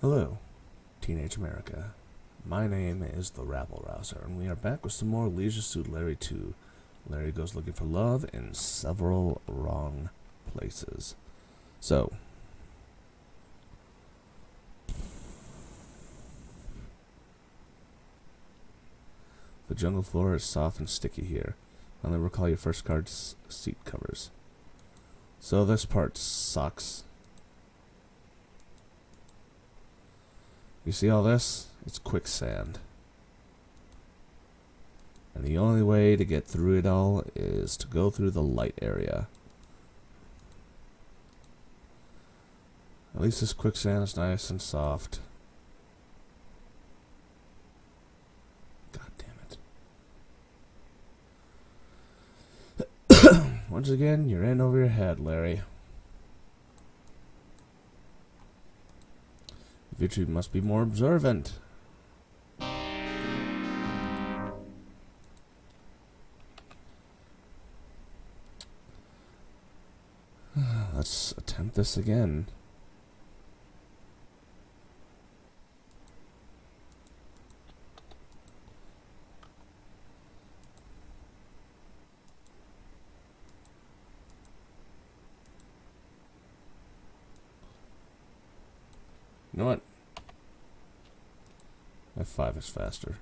Hello, Teenage America. My name is the Rabble Rouser, and we are back with some more Leisure Suit Larry 2. Larry goes looking for love in several wrong places. So, the jungle floor is soft and sticky here. Finally recall your first card's seat covers. So this part sucks. You see all this? It's quicksand. And the only way to get through it all is to go through the light area. At least this quicksand is nice and soft. God damn it. Once again, you're in over your head, Larry. You must be more observant. Let's attempt this again. You know what? F5 is faster.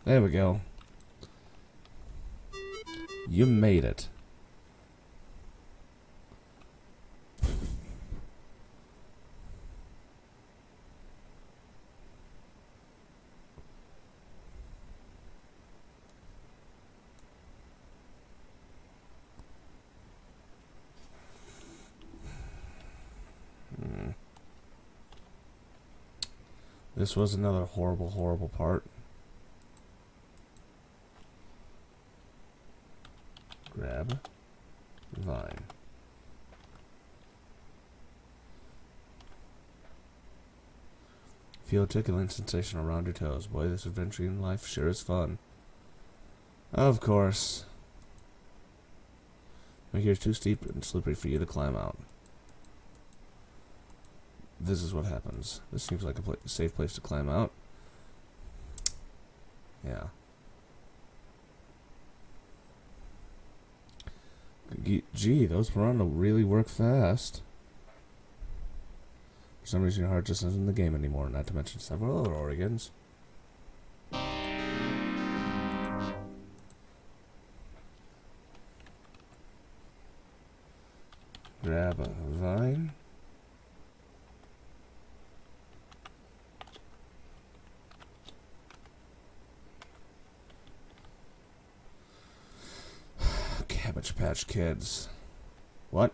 There we go. You made it. This was another horrible, horrible part. Grab vine. Feel a tickling sensation around your toes. Boy, this adventure in life sure is fun. Of course. But here's too steep and slippery for you to climb out. This is what happens. This seems like a safe place to climb out. Yeah. Gee, those piranha really work fast. For some reason your heart just isn't in the game anymore, not to mention several other organs. Grab a vine. Cabbage Patch Kids. What?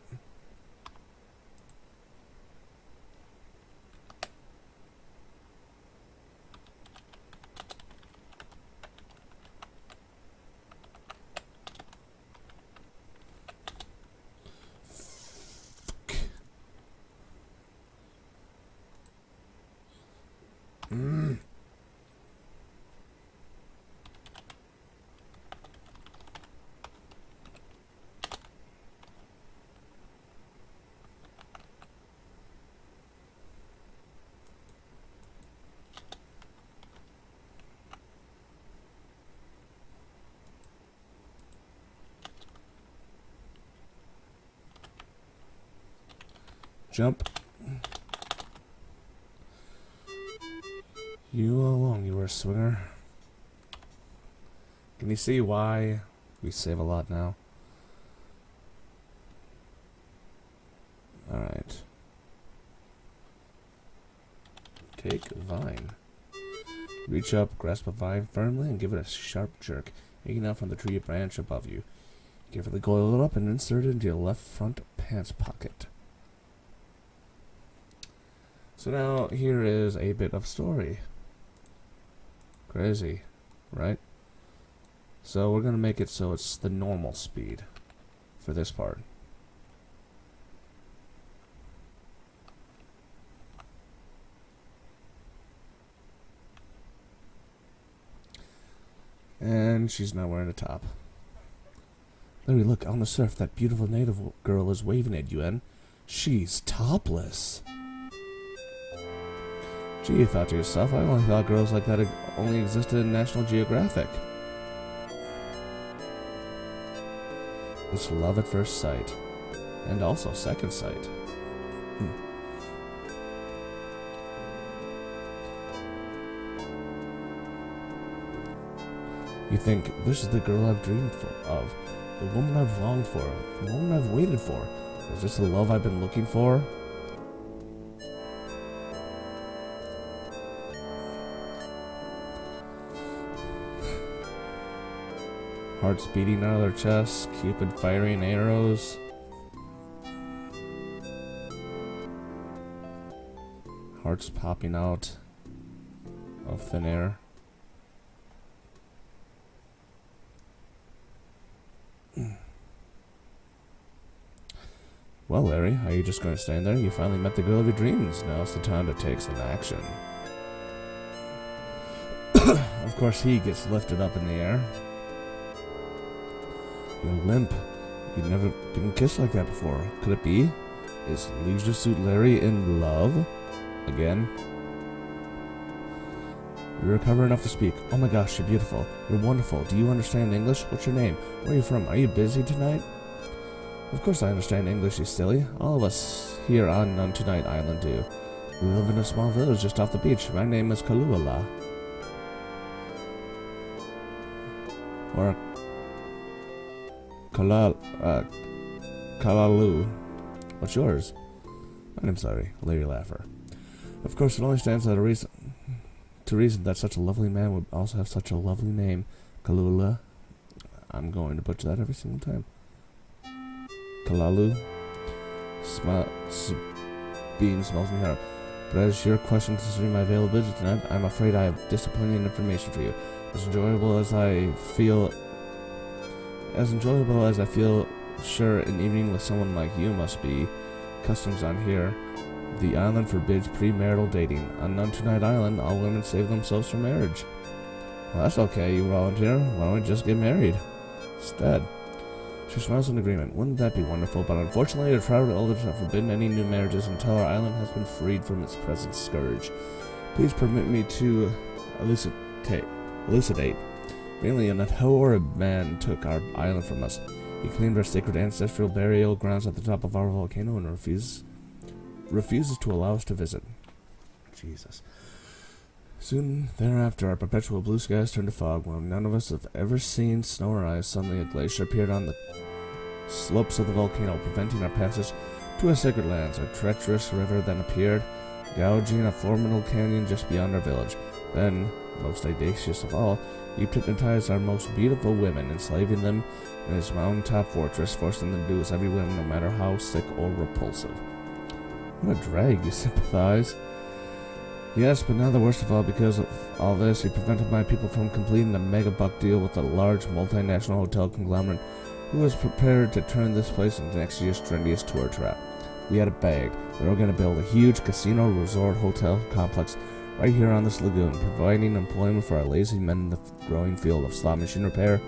Jump. You alone, you were a swinger. Can you see why we save a lot now? Alright. Take a vine. Reach up, grasp a vine firmly, and give it a sharp jerk, hanging out from the tree branch above you. Carefully coil it up and insert it into your left front pants pocket. So now, here is a bit of story. Crazy, right? So we're going to make it so it's the normal speed for this part. And she's not wearing a top. Larry, look, on the surf, that beautiful native girl is waving at you, and she's topless. Gee, you thought to yourself, I only thought girls like that only existed in National Geographic. It's love at first sight. And also second sight. You think, this is the girl I've dreamed of, the woman I've longed for, the woman I've waited for. Is this the love I've been looking for? Hearts beating out of their chests, Cupid firing arrows. Hearts popping out of thin air. Well, Larry, are you just going to stand there? You finally met the girl of your dreams. Now's the time to take some action. Of course, he gets lifted up in the air. You're limp. You've never been kissed like that before. Could it be? Is Leisure Suit Larry in love? Again? You're recovered enough to speak. Oh my gosh, you're beautiful. You're wonderful. Do you understand English? What's your name? Where are you from? Are you busy tonight? Of course I understand English, you silly. All of us here on Tonight Island do. We live in a small village just off the beach. My name is Kaluala. Or Kalalu. What's yours? My name's Larry Laugher. Of course, it only stands to reason that such a lovely man would also have such a lovely name, Kalula. I'm going to butcher that every single time. Kalalu. Bean smells me out. But as your question concerning my availability tonight, I'm afraid I have disappointing information for you. As enjoyable as I feel sure an evening with someone like you must be, customs on here, the island forbids premarital dating. On Tonight Island, all women save themselves for marriage. Well, that's okay, you volunteer. Why don't we just get married instead? She smiles in agreement. Wouldn't that be wonderful? But unfortunately, the tribal elders have forbidden any new marriages until our island has been freed from its present scourge. Please permit me to elucidate. Mainly, an horrid man took our island from us. He claimed our sacred ancestral burial grounds at the top of our volcano and refuses to allow us to visit. Jesus. Soon thereafter, our perpetual blue skies turned to fog. When none of us have ever seen snow or ice, suddenly a glacier appeared on the slopes of the volcano, preventing our passage to our sacred lands. A treacherous river then appeared, gouging a formidable canyon just beyond our village. Then, most audacious of all, he hypnotized our most beautiful women, enslaving them in his mountaintop fortress, forcing them to do as every woman, no matter how sick or repulsive. What a drag, you sympathize. Yes, but now the worst of all, because of all this, he prevented my people from completing the mega-buck deal with a large multinational hotel conglomerate who was prepared to turn this place into next year's trendiest tour trap. We had a bag. They were going to build a huge casino resort hotel complex right here on this lagoon, providing employment for our lazy men in the growing field of slot machine repair,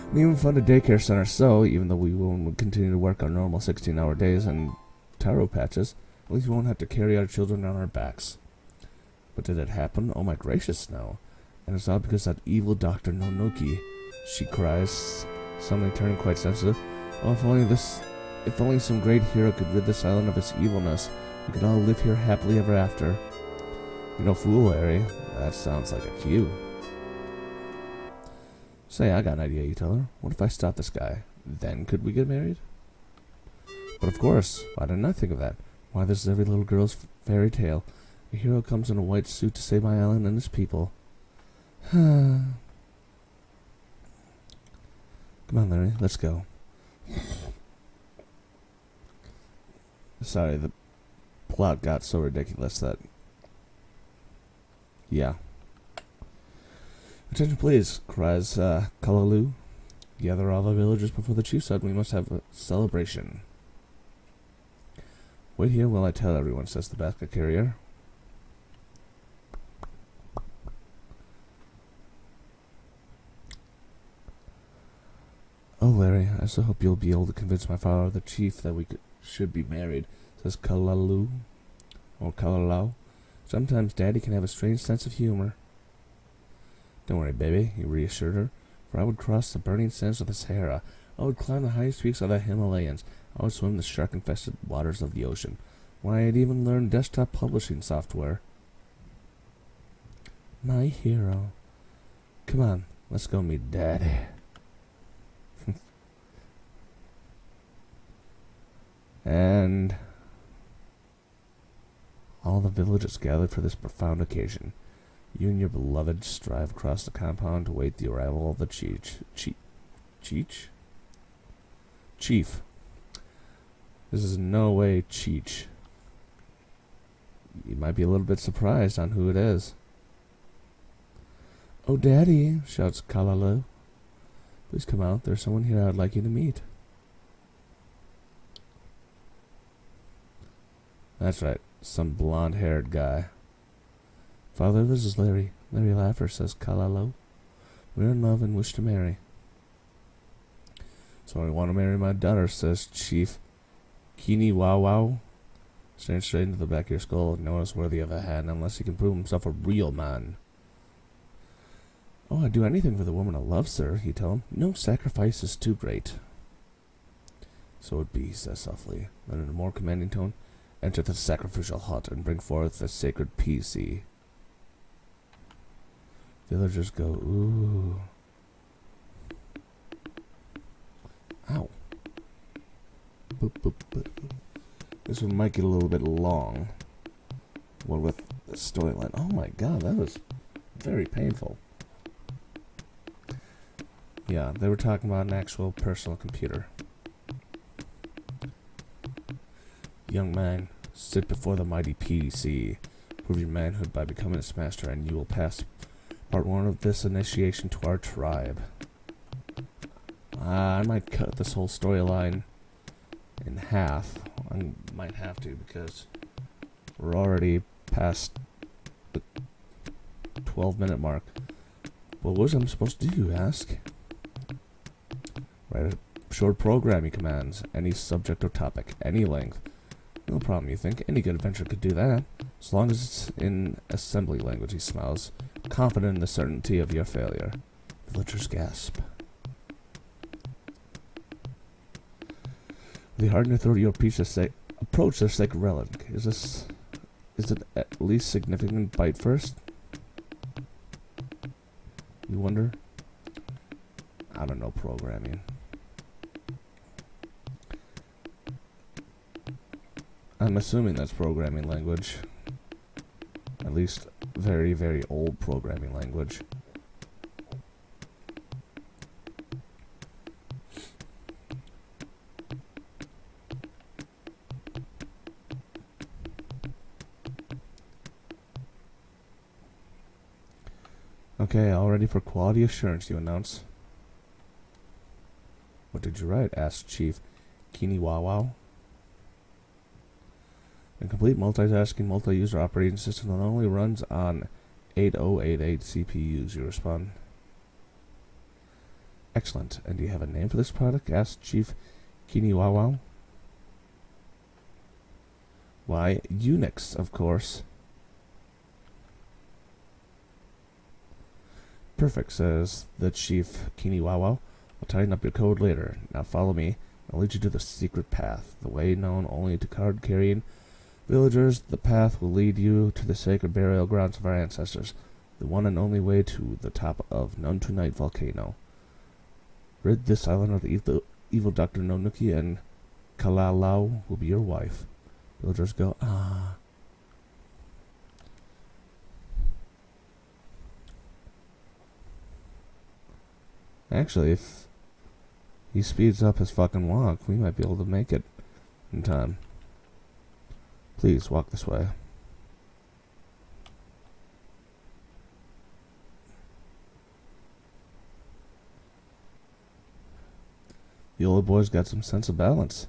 and even fund a daycare center. So, even though we would continue to work our normal 16-hour days and taro patches, at least we won't have to carry our children on our backs. But did it happen? Oh my gracious, no. And it's all because that evil Dr. Nonoki, she cries, suddenly turning quite sensitive. Oh, if only some great hero could rid this island of its evilness, we could all live here happily ever after. You're no fool, Larry. That sounds like a cue. Say, I got an idea, you tell her. What if I stop this guy? Then could we get married? But of course, why didn't I think of that? Why, this is every little girl's fairy tale. A hero comes in a white suit to save my island and its people. Come on, Larry, let's go. Sorry, the plot got so ridiculous that... Yeah. Attention please, cries Kalalu. Gather all the villagers before the chief said we must have a celebration. Wait here while I tell everyone, says the basket carrier. Oh, Larry, I so hope you'll be able to convince my father, the chief, that should be married, says Kalalu, or Kalalau. Sometimes Daddy can have a strange sense of humor. Don't worry, baby, he reassured her, for I would cross the burning sands of the Sahara. I would climb the highest peaks of the Himalayas. I would swim the shark-infested waters of the ocean. Why, I'd even learn desktop publishing software. My hero. Come on, let's go meet Daddy. And all the villagers gathered for this profound occasion. You and your beloved strive across the compound to await the arrival of the chief. Chief. This is in no way Cheech. You might be a little bit surprised on who it is. Oh, Daddy, shouts Kalalu. Please come out. There's someone here I'd like you to meet. That's right, some blonde-haired guy. Father, this is Larry. Larry Laffer, says Kalalu. We're in love and wish to marry. So I want to marry my daughter, says Chief Kini Wow Wow. Staring straight into the back of your skull, no one is worthy of a hand unless he can prove himself a real man. Oh, I'd do anything for the woman I love, sir, you tell him. No sacrifice is too great. So it be, he says softly. Then in a more commanding tone, enter the sacrificial hut and bring forth the sacred PC. Villagers go, ooh. Ow. Boop, boop, boop. This one might get a little bit long. What with the storyline? Oh my god, that was very painful. Yeah, they were talking about an actual personal computer. Young man, sit before the mighty PC. Prove your manhood by becoming its master, and you will pass part 1 of this initiation to our tribe. I might cut this whole storyline in half. I might have to, because we're already past the 12-minute mark. Well, what was I supposed to do, you ask? Write a short programming commands, any subject or topic, any length. No problem, you think. Any good adventure could do that. As long as it's in assembly language, he smiles, confident in the certainty of your failure. Villagers gasp. The hard and authority approach their sacred relic. Is it at least significant bite first? You wonder? I don't know programming. I'm assuming that's programming language. At least very, very old programming language. Okay, all ready for quality assurance, you announce. What did you write? Asked Chief Kini Wow Wow. A complete multitasking, multi-user operating system that only runs on 8088 CPUs, you respond. Excellent. And do you have a name for this product? Asked Chief Kini Wow Wow. Why, Unix, of course. Perfect, says the Chief Kini Wow Wow. I'll tighten up your code later. Now follow me. I'll lead you to the secret path, the way known only to card-carrying villagers. The path will lead you to the sacred burial grounds of our ancestors, the one and only way to the top of None Tonight volcano. Rid this island of the evil Dr. Nonuki, and Kalalau will be your wife. Villagers go, ah. Actually, if he speeds up his fucking walk, we might be able to make it in time. Please, walk this way. The old boy's got some sense of balance.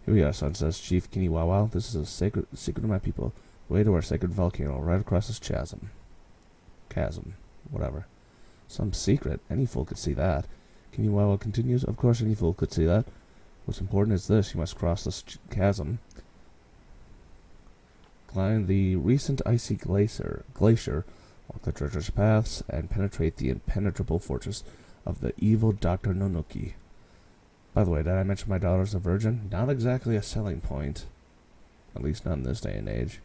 Here we are, son, says Chief Kini Wow Wow. This is a secret of my people. Way to our sacred volcano, right across this chasm. Chasm. Whatever. Some secret. Any fool could see that. Kiwiwawa continues. Of course, any fool could see that. What's important is this: you must cross this chasm, climb the recent icy glacier, walk the treacherous paths, and penetrate the impenetrable fortress of the evil Dr. Nonoki. By the way, did I mention my daughter's a virgin? Not exactly a selling point. At least not in this day and age.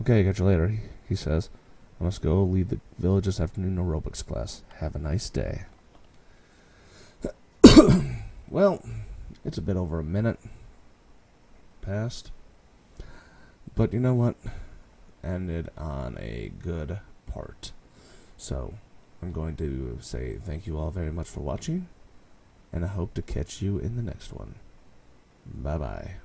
Okay, catch you later, he says. I must go lead the village's afternoon aerobics class. Have a nice day. Well, it's a bit over a minute past. But you know what? Ended on a good part. So, I'm going to say thank you all very much for watching, and I hope to catch you in the next one. Bye-bye.